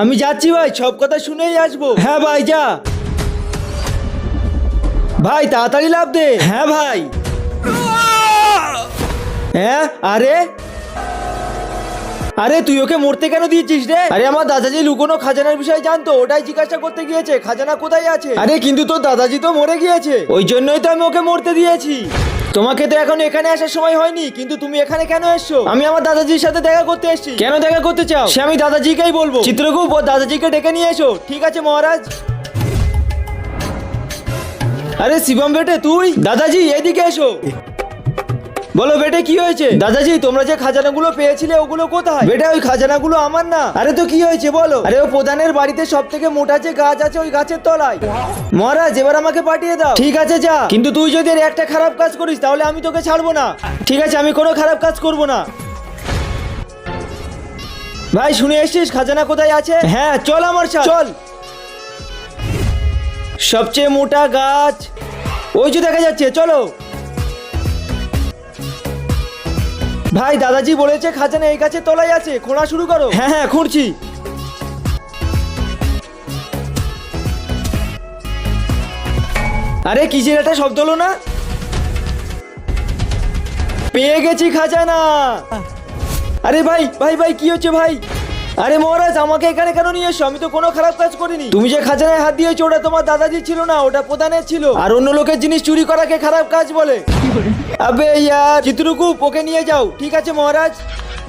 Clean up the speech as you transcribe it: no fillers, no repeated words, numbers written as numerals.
আমি যাচ্ছি ভাই, সব কথা শুনেই আসবো। হ্যাঁ ভাই যা ভাই, তাড়াতাড়ি লাফ দে। হ্যাঁ ভাই। হ্যাঁ আরে আরে তুই ওকে মরতে কেন দিয়েছিস রে? আরে আমার দাদাজি লুকোনো খাজানার বিষয়ে জানতো, ওটাই জিজ্ঞাসা করতে গিয়েছে খাজানা কোথায় আছে। আরে কিন্তু তোর দাদাজি তো মরে গিয়েছে, ওই জন্যই তো আমি ওকে মরতে দিয়েছি। তোমাকে তো এখন এখানে আসার সময় হয়নি, কিন্তু তুমি এখানে কেন এসছো? আমি আমার দাদাজির সাথে দেখা করতে এসেছি। কেন দেখা করতে চাও সে আমি দাদাজিকেই বলবো। চিত্রগুপ ও দাদাজিকে ডেকে নিয়ে এসো। ঠিক আছে মহারাজ। আরে শিবম বেটে তুই? দাদাজি এদিকে এসো। বলো বেটে কি হয়েছে? দাদাজি তোমরা যে খাজানাগুলো পেয়েছিলে ওগুলো কোথায়? বেটা ওই খাজানাগুলো আমার না। আরে তো কি হয়েছে বলো? আরে ও প্রধানের বাড়িতে সব থেকে মোটা যে গাছ আছে ওই গাছের তলায়। মহারাজ এবার আমাকে পাঠিয়ে দাও। ঠিক আছে যা, কিন্তু তুই যদি এর একটা খারাপ কাজ করিস তাহলে আমি তোকে ছাড়বো না। ঠিক আছে আমি কোনো খারাপ কাজ করব না। ভাই শুনে এসছিস খাজানা কোথায় আছে? হ্যাঁ চল আমার সাথে চল। সবচেয়ে মোটা গাছ ওই যে দেখা যাচ্ছে, চলো। ভাই দাদাজি বলেছে খাজানা এই গাছের তলায় আছে, খোঁড়া শুরু করো। হ্যাঁ হ্যাঁ খুঁড়ছি। আরে কিসের একটা শব্দ হলো না? পেয়ে গেছি খাজানা। আরে ভাই ভাই ভাই কি হচ্ছে ভাই? আরে মহারাজ আমাকে এখানে কেন নিয়ে এসো? আমি তো কোনো খারাপ কাজ করিনি। তুমি যে খাজানায় হাত দিয়েছো ওটা তোমার দাদাজি ছিল না, ওটা প্রধানের ছিল। আর অন্য লোকের জিনিস চুরি করাকে খারাপ কাজ বলে? আবে ইয়ার চিত্রকূপ ওকে নিয়ে যাও। ঠিক আছে মহারাজ।